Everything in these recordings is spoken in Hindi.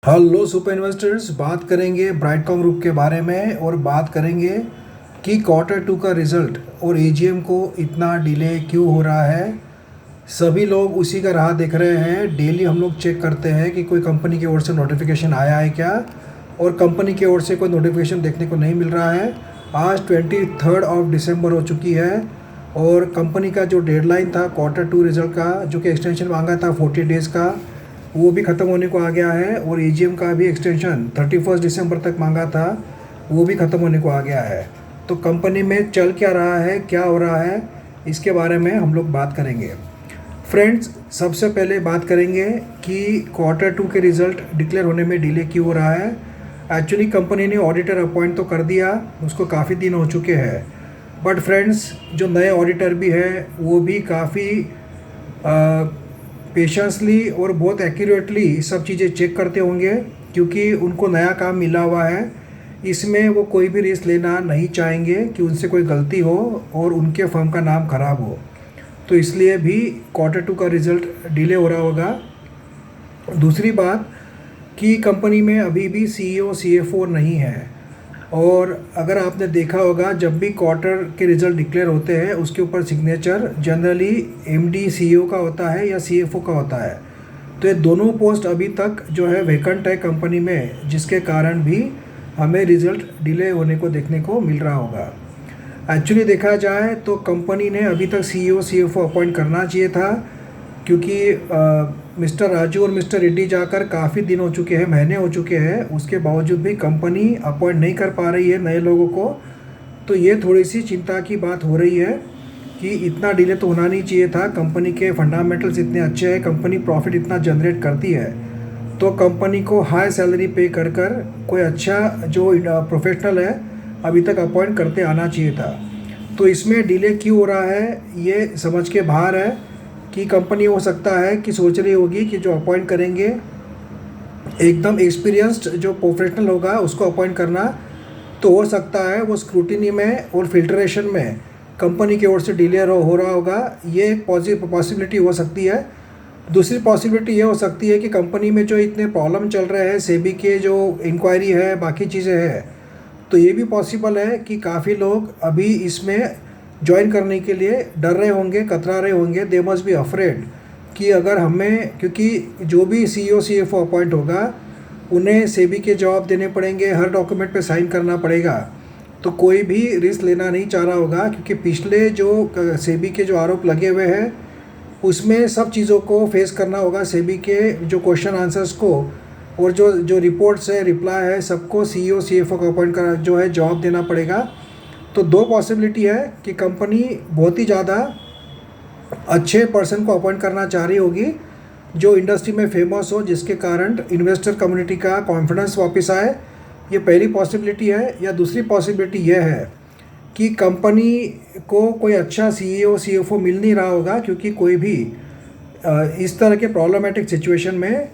हेलो सुपर इन्वेस्टर्स, बात करेंगे ब्राइटकॉम ग्रुप के बारे में और बात करेंगे कि क्वार्टर टू का रिज़ल्ट और एजीएम को इतना डिले क्यों हो रहा है। सभी लोग उसी का राह देख रहे हैं। डेली हम लोग चेक करते हैं कि कोई कंपनी की ओर से नोटिफिकेशन आया है क्या, और कंपनी की ओर से कोई नोटिफिकेशन देखने को नहीं मिल रहा है। आज 23 हो चुकी है और कंपनी का जो डेडलाइन था क्वार्टर टू रिज़ल्ट का, जो कि एक्सटेंशन मांगा था 40 डेज़ का, वो भी ख़त्म होने को आ गया है। और एजीएम का भी एक्सटेंशन 31 दिसंबर तक मांगा था, वो भी ख़त्म होने को आ गया है। तो कंपनी में चल क्या रहा है, क्या हो रहा है, इसके बारे में हम लोग बात करेंगे। फ्रेंड्स, सबसे पहले बात करेंगे कि क्वार्टर टू के रिज़ल्ट डिक्लेयर होने में डिले क्यों हो रहा है। एक्चुअली कंपनी ने ऑडिटर अपॉइंट तो कर दिया, उसको काफ़ी दिन हो चुके हैं। बट फ्रेंड्स, जो नए ऑडिटर भी है वो भी काफ़ी पेशेंसली और बहुत एक्यूरेटली सब चीज़ें चेक करते होंगे, क्योंकि उनको नया काम मिला हुआ है। इसमें वो कोई भी रिस्क लेना नहीं चाहेंगे कि उनसे कोई गलती हो और उनके फर्म का नाम ख़राब हो। तो इसलिए भी क्वार्टर टू का रिज़ल्ट डिले हो रहा होगा। दूसरी बात कि कंपनी में अभी भी सीईओ सीएफओ नहीं है। और अगर आपने देखा होगा, जब भी क्वार्टर के रिज़ल्ट डिक्लेयर होते हैं उसके ऊपर सिग्नेचर जनरली एमडी सीईओ का होता है या सीएफओ का होता है। तो ये दोनों पोस्ट अभी तक जो है वैकेंट है कंपनी में, जिसके कारण भी हमें रिज़ल्ट डिले होने को देखने को मिल रहा होगा। एक्चुअली देखा जाए तो कंपनी ने अभी तक सीईओ सीएफओ अपॉइंट करना चाहिए था, क्योंकि मिस्टर राजू और मिस्टर रेड्डी जाकर काफ़ी दिन हो चुके हैं, महीने हो चुके हैं, उसके बावजूद भी कंपनी अपॉइंट नहीं कर पा रही है नए लोगों को। तो ये थोड़ी सी चिंता की बात हो रही है कि इतना डिले तो होना नहीं चाहिए था। कंपनी के फंडामेंटल्स इतने अच्छे हैं, कंपनी प्रॉफिट इतना जनरेट करती है, तो कंपनी को हाई सैलरी पे कर कर कोई अच्छा जो प्रोफेशनल है अभी तक अपॉइंट करते आना चाहिए था। तो इसमें डिले क्यों हो रहा है ये समझ के बाहर है कि कंपनी हो सकता है कि सोच रही होगी कि जो अपॉइंट करेंगे एकदम एक्सपीरियंस्ड जो प्रोफेशनल होगा उसको अपॉइंट करना, तो हो सकता है वो स्क्रूटिनी में और फिल्ट्रेशन में कंपनी की ओर से डिले हो रहा होगा। ये एक पॉसिबिलिटी हो सकती है। दूसरी पॉसिबिलिटी ये हो सकती है कि कंपनी में जो इतने प्रॉब्लम चल रहे हैं, सेबी के जो इंक्वायरी है, बाकी चीज़ें हैं, तो ये भी पॉसिबल है कि काफ़ी लोग अभी इसमें ज्वाइन करने के लिए डर रहे होंगे, कतरा रहे होंगे। दे मस्ट बी अफ्रेड कि अगर हमें, क्योंकि जो भी सीईओ सीएफओ अपॉइंट होगा उन्हें सेबी के जवाब देने पड़ेंगे, हर डॉक्यूमेंट पे साइन करना पड़ेगा। तो कोई भी रिस्क लेना नहीं चाह रहा होगा, क्योंकि पिछले जो सेबी के जो आरोप लगे हुए हैं उसमें सब चीज़ों को फेस करना होगा। सेबी के जो क्वेश्चन आंसर्स को और जो जो रिपोर्ट्स है, रिप्लाई है, सबको सीईओ सीएफओ को अपॉइंट कर जो है जवाब देना पड़ेगा। तो दो पॉसिबिलिटी है कि कंपनी बहुत ही ज़्यादा अच्छे पर्सन को अपॉइंट करना चाह रही होगी जो इंडस्ट्री में फेमस हो, जिसके कारण इन्वेस्टर कम्युनिटी का कॉन्फिडेंस वापस आए। ये पहली पॉसिबिलिटी है। या दूसरी पॉसिबिलिटी ये है कि कंपनी को कोई अच्छा सीईओ सीएफओ मिल नहीं रहा होगा, क्योंकि कोई भी इस तरह के प्रॉब्लमेटिक सिचुएशन में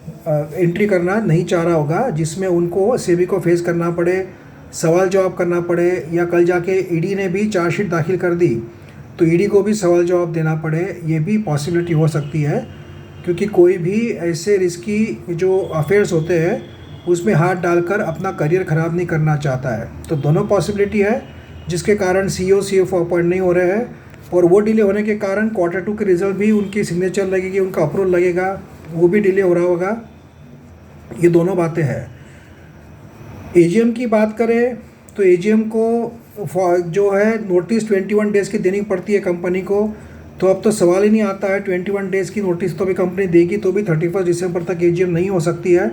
एंट्री करना नहीं चाह रहा होगा, जिसमें उनको सेबी को फेस करना पड़े, सवाल जवाब करना पड़े, या कल जाके ईडी ने भी चार्जशीट दाखिल कर दी तो ईडी को भी सवाल जवाब देना पड़े। ये भी पॉसिबिलिटी हो सकती है, क्योंकि कोई भी ऐसे रिस्की जो अफेयर्स होते हैं उसमें हाथ डालकर अपना करियर ख़राब नहीं करना चाहता है। तो दोनों पॉसिबिलिटी है जिसके कारण सीईओ सीएफओ अपॉइंट नहीं हो रहे हैं, और वो डिले होने के कारण क्वार्टर टू के रिजल्ट भी उनकी सिग्नेचर लगेगी, उनका अप्रूवल लगेगा, वो भी डिले हो रहा होगा। ये दोनों बातें हैं। एजीएम की बात करें तो एजीएम को जो है नोटिस 21 डेज़ की देनी पड़ती है कंपनी को। तो अब तो सवाल ही नहीं आता है, 21 डेज़ की नोटिस तो भी कंपनी देगी तो भी 31 दिसंबर तक एजीएम नहीं हो सकती है।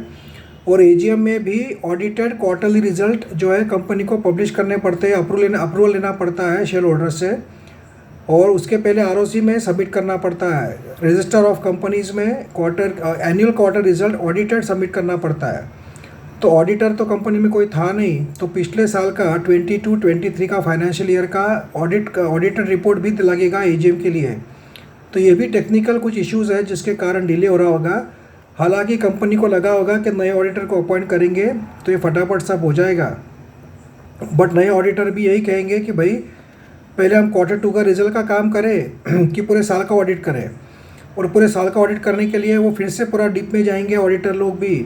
और एजीएम में भी ऑडिटेड क्वार्टरली रिजल्ट जो है कंपनी को पब्लिश करने पड़ते हैं, अप्रूवल लेना पड़ता है शेयर होल्डर से, और उसके पहले आरओसी में सबमिट करना पड़ता है। रजिस्टर ऑफ कंपनीज़ में annual quarter result audited submit करना पड़ता है। तो ऑडिटर तो कंपनी में कोई था नहीं, तो पिछले साल का 22-23 का फाइनेंशियल ईयर का ऑडिटेड रिपोर्ट भी लगेगा एजीएम के लिए। तो ये भी टेक्निकल कुछ इश्यूज़ है जिसके कारण डिले हो रहा होगा। हालांकि कंपनी को लगा होगा कि नए ऑडिटर को अपॉइंट करेंगे तो ये फटाफट सब हो जाएगा, बट नए ऑडिटर भी यही कहेंगे कि भाई पहले हम क्वार्टर टू का रिजल्ट का काम करें कि पूरे साल का ऑडिट करें। और पूरे साल का ऑडिट करने के लिए वो फिर से पूरा डीप में जाएंगे ऑडिटर लोग भी,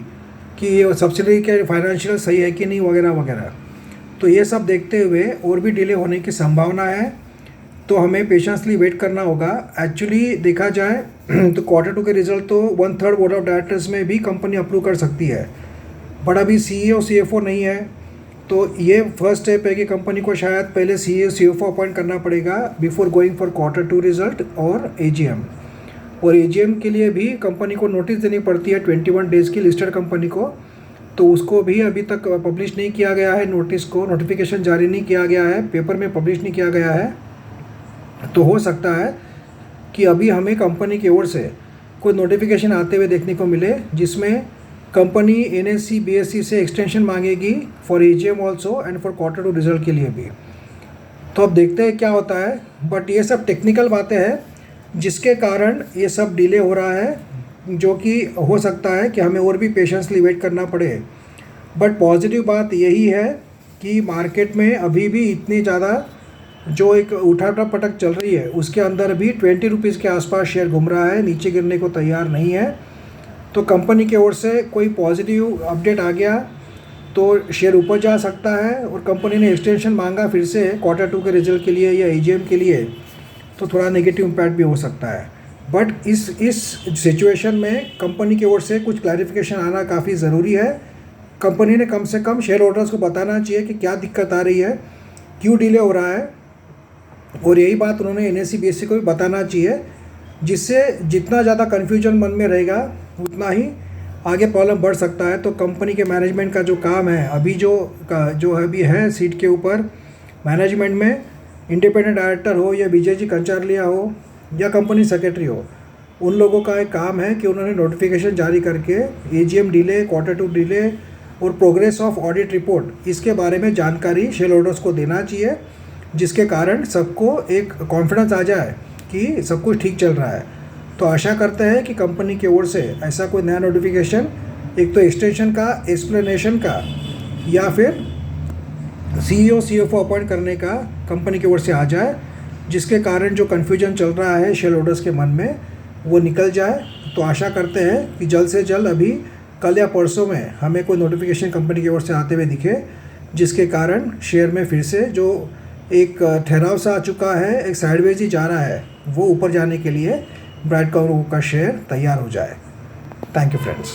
कि सब्सिडरी के फाइनेंशियल सही है कि नहीं वगैरह वगैरह। तो ये सब देखते हुए और भी डिले होने की संभावना है, तो हमें पेशेंसली वेट करना होगा। एक्चुअली देखा जाए तो Q2 के रिजल्ट तो 1/3 बोर्ड ऑफ डायरेक्टर्स में भी कंपनी अप्रूव कर सकती है, बट अभी CEO CFO नहीं है। तो ये फर्स्ट स्टेप है कि कंपनी को शायद पहले CEO CFO अपॉइंट करना पड़ेगा before going for Q2 result और AGM। और AGM के लिए भी कंपनी को नोटिस देनी पड़ती है 21 डेज़ की, लिस्टेड कंपनी को। तो उसको भी अभी तक पब्लिश नहीं किया गया है, नोटिस को नोटिफिकेशन जारी नहीं किया गया है, पेपर में पब्लिश नहीं किया गया है। तो हो सकता है कि अभी हमें कंपनी की ओर से कोई नोटिफिकेशन आते हुए देखने को मिले, जिसमें कंपनी NSE BSE से एक्सटेंशन मांगेगी for AGM also and for Q2 result के लिए भी। तो अब देखते हैं क्या होता है, बट ये सब टेक्निकल बातें हैं जिसके कारण ये सब डिले हो रहा है, जो कि हो सकता है कि हमें और भी पेशेंसली वेट करना पड़े। बट पॉजिटिव बात यही है कि मार्केट में अभी भी इतनी ज़्यादा जो एक उठाटा पटक चल रही है, उसके अंदर भी 20 रुपीज़ के आसपास शेयर घूम रहा है, नीचे गिरने को तैयार नहीं है। तो कंपनी की ओर से कोई पॉजिटिव अपडेट आ गया तो शेयर ऊपर जा सकता है, और कंपनी ने एक्सटेंशन मांगा फिर से Q2 के रिजल्ट के लिए या AGM के लिए, तो थोड़ा नेगेटिव इम्पैक्ट भी हो सकता है। बट इस सिचुएशन में कंपनी की ओर से कुछ क्लैरिफिकेशन आना काफ़ी ज़रूरी है। कंपनी ने कम से कम शेयर होल्डर्स को बताना चाहिए कि क्या दिक्कत आ रही है, क्यों डिले हो रहा है, और यही बात उन्होंने NSE BSE को भी बताना चाहिए, जिससे जितना ज़्यादा कन्फ्यूजन मन में रहेगा उतना ही आगे प्रॉब्लम बढ़ सकता है। तो कंपनी के मैनेजमेंट का जो काम है अभी जो अभी है सीट के ऊपर मैनेजमेंट में, इंडिपेंडेंट डायरेक्टर हो या विजय जी कंचारलिया हो या कंपनी सेक्रेटरी हो, उन लोगों का एक काम है कि उन्होंने नोटिफिकेशन जारी करके AGM डिले, Q2 डिले और प्रोग्रेस ऑफ ऑडिट रिपोर्ट, इसके बारे में जानकारी शेयर होल्डर्स को देना चाहिए, जिसके कारण सबको एक कॉन्फिडेंस आ जाए कि सब कुछ ठीक चल रहा है। तो आशा करते हैं कि कंपनी की ओर से ऐसा कोई नया नोटिफिकेशन, एक तो एक्सटेंशन का, एक्सप्लेनेशन का, या फिर CEO CFO अपॉइंट करने का कंपनी की ओर से आ जाए, जिसके कारण जो कन्फ्यूजन चल रहा है शेयर होल्डर्स के मन में वो निकल जाए। तो आशा करते हैं कि जल्द से जल्द अभी कल या परसों में हमें कोई नोटिफिकेशन कंपनी की ओर से आते हुए दिखे, जिसके कारण शेयर में फिर से जो एक ठहराव सा आ चुका है, एक साइडवेज ही जा रहा है, वो ऊपर जाने के लिए ब्राइटकॉम का शेयर तैयार हो जाए। Thank you friends.